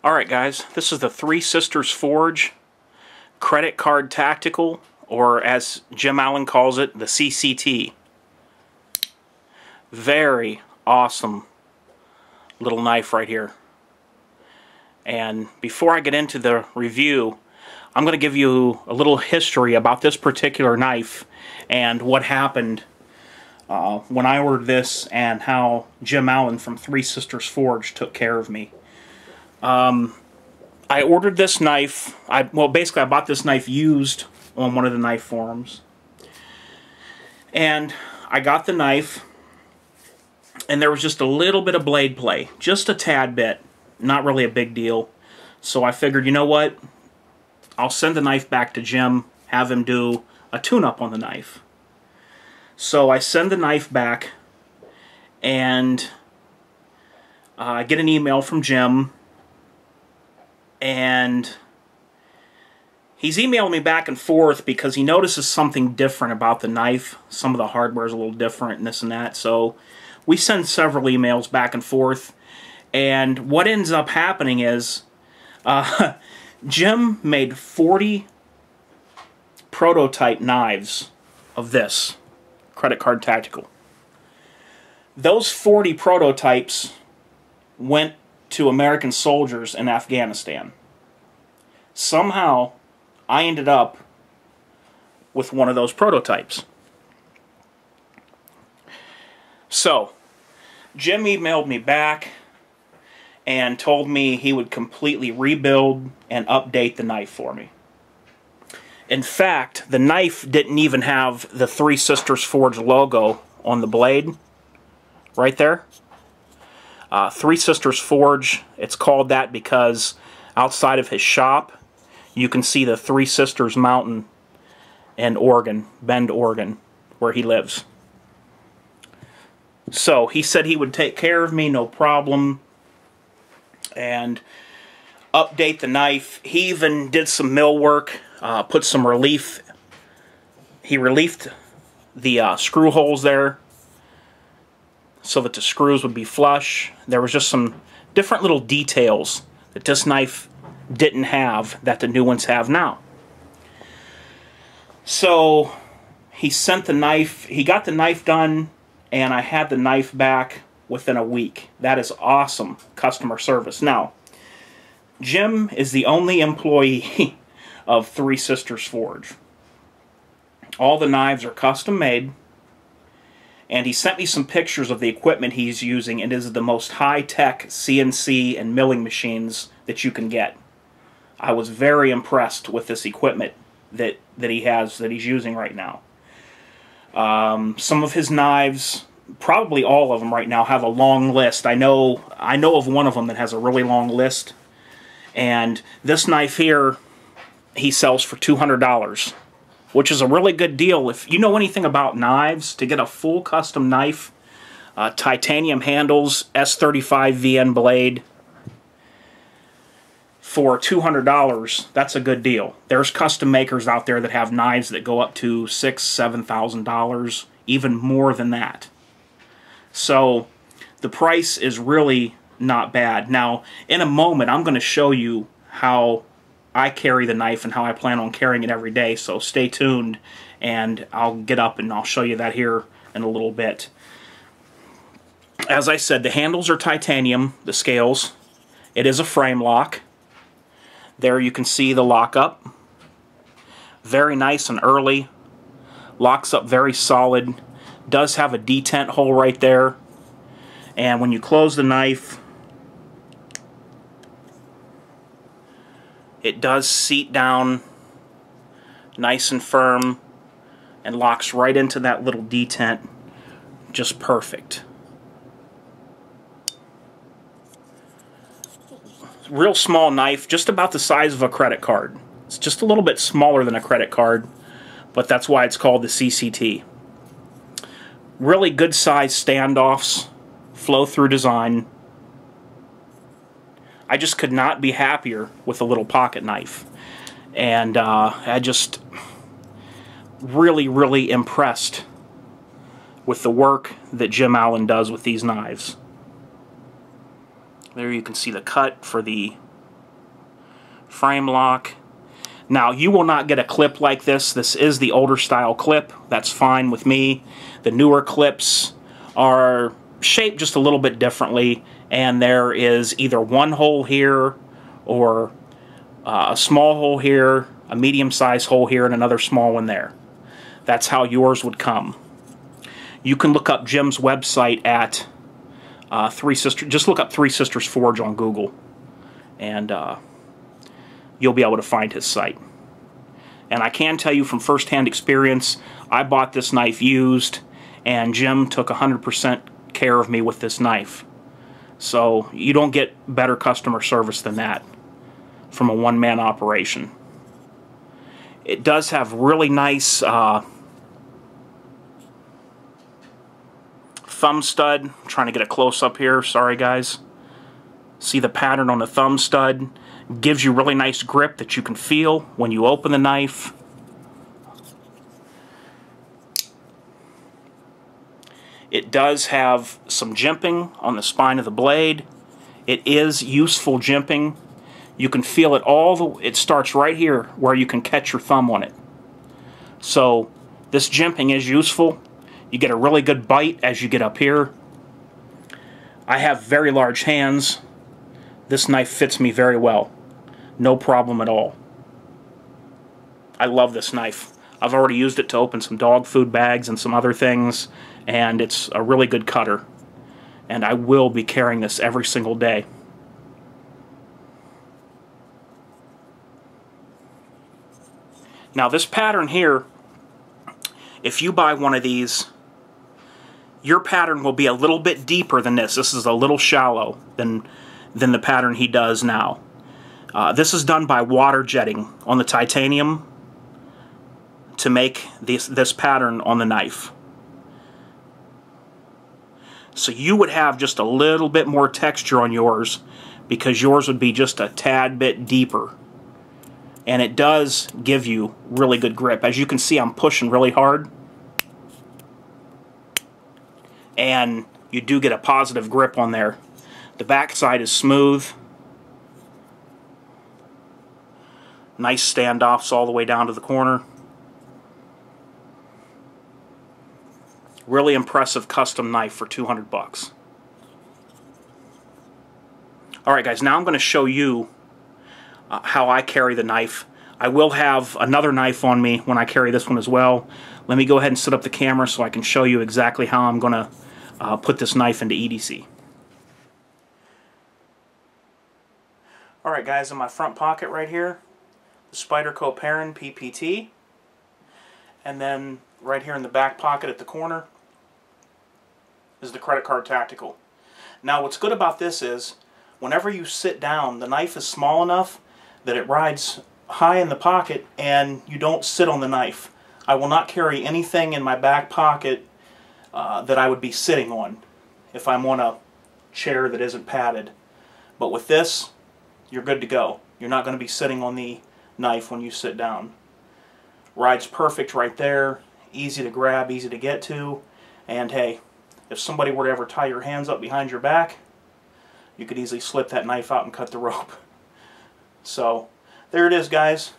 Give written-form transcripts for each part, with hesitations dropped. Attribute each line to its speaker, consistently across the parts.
Speaker 1: Alright guys, this is the Three Sisters Forge Credit Card Tactical, or as Jim Allen calls it, the CCT. Very awesome little knife right here. And before I get into the review, I'm going to give you a little history about this particular knife and what happened when I ordered this and how Jim Allen from Three Sisters Forge took care of me. I ordered this knife. Basically I bought this knife used on one of the knife forums. And I got the knife, and there was just a little bit of blade play. Just a tad bit. Not really a big deal. So I figured, you know what? I'll send the knife back to Jim, have him do a tune-up on the knife. So I send the knife back, and I get an email from Jim, and he's emailing me back and forth because he notices something different about the knife. Some of the hardware is a little different and this and that. So we send several emails back and forth, and what ends up happening is Jim made 40 prototype knives of this Credit Card Tactical. Those 40 prototypes went to American soldiers in Afghanistan. Somehow, I ended up with one of those prototypes. So, Jim emailed me back and told me he would completely rebuild and update the knife for me. In fact, the knife didn't even have the Three Sisters Forge logo on the blade. Right there. Three Sisters Forge, it's called that because outside of his shop, you can see the Three Sisters Mountain in Oregon, Bend, Oregon, where he lives. So he said he would take care of me, no problem, and update the knife. He even did some mill work, put some relief. He reliefed the screw holes there so that the screws would be flush. There was just some different little details that this knife didn't have that the new ones have now. So he sent the knife, he got the knife done, and I had the knife back within a week. That is awesome customer service. Now, Jim is the only employee of Three Sisters Forge. All the knives are custom made, and he sent me some pictures of the equipment he's using. It is the most high-tech CNC and milling machines that you can get. I was very impressed with this equipment that he's using right now. Some of his knives, probably all of them right now, have a long list. I know of one of them that has a really long list. And this knife here, he sells for $200. Which is a really good deal. If you know anything about knives, to get a full custom knife, titanium handles, S35 VN blade, for $200, that's a good deal. There's custom makers out there that have knives that go up to $6,000, $7,000, even more than that. So the price is really not bad. Now, in a moment, I'm going to show you how I carry the knife and how I plan on carrying it every day, so stay tuned, and I'll get up and I'll show you that here in a little bit. As I said, the handles are titanium, the scales. It is a frame lock. There you can see the lockup. Very nice and early. Locks up very solid. Does have a detent hole right there. And when you close the knife, it does seat down nice and firm and locks right into that little detent. Just perfect. Real small knife, just about the size of a credit card. It's just a little bit smaller than a credit card, but that's why it's called the CCT. Really good size standoffs, flow-through design. I just could not be happier with a little pocket knife. And I just really, really impressed with the work that Jim Allen does with these knives. There you can see the cut for the frame lock. Now, you will not get a clip like this. This is the older style clip. That's fine with me. The newer clips are shaped just a little bit differently, and there is either one hole here or a small hole here, a medium-sized hole here, and another small one there. That's how yours would come. You can look up Jim's website at just look up Three Sisters Forge on Google, and you'll be able to find his site. And I can tell you from first-hand experience, I bought this knife used, and Jim took 100% care of me with this knife. So you don't get better customer service than that from a one-man operation. It does have really nice thumb stud. I'm trying to get a close-up here. Sorry, guys. See the pattern on the thumb stud? Gives you really nice grip that you can feel when you open the knife. It does have some jimping on the spine of the blade. It is useful jimping. You can feel it it starts right here where you can catch your thumb on it. So this jimping is useful. You get a really good bite as you get up here. I have very large hands. This knife fits me very well. No problem at all. I love this knife. I've already used it to open some dog food bags and some other things, and it's a really good cutter. And I will be carrying this every single day. Now this pattern here, if you buy one of these, your pattern will be a little bit deeper than this. This is a little shallow than the pattern he does now. This is done by water jetting on the titanium to make this pattern on the knife. So you would have just a little bit more texture on yours because yours would be just a tad bit deeper. And it does give you really good grip. As you can see, I'm pushing really hard. And you do get a positive grip on there. The back side is smooth. Nice standoffs all the way down to the corner. Really impressive custom knife for 200 bucks. Alright guys, now I'm going to show you how I carry the knife. I will have another knife on me when I carry this one as well. Let me go ahead and set up the camera so I can show you exactly how I'm going to put this knife into EDC. Alright guys, in my front pocket right here, the Spyderco Perrin PPT, and then right here in the back pocket at the corner is the credit card tactical. Now what's good about this is whenever you sit down, the knife is small enough that it rides high in the pocket and you don't sit on the knife. I will not carry anything in my back pocket that I would be sitting on if I'm on a chair that isn't padded. But with this, you're good to go. You're not going to be sitting on the knife when you sit down. Rides perfect right there. Easy to grab, easy to get to. And hey, if somebody were to ever tie your hands up behind your back, you could easily slip that knife out and cut the rope. So, there it is, guys.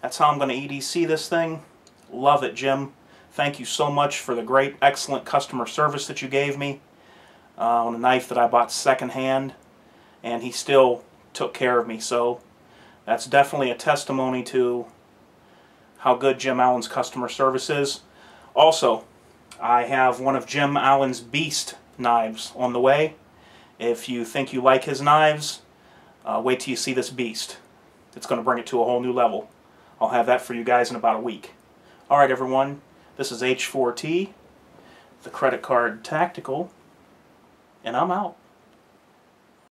Speaker 1: That's how I'm going to EDC this thing. Love it, Jim. Thank you so much for the great, excellent customer service that you gave me on a knife that I bought secondhand, and he still took care of me. So, that's definitely a testimony to how good Jim Allen's customer service is. Also, I have one of Jim Allen's Beast knives on the way. If you think you like his knives, wait till you see this Beast. It's going to bring it to a whole new level. I'll have that for you guys in about a week. Alright everyone, this is H4T, the Credit Card Tactical, and I'm out.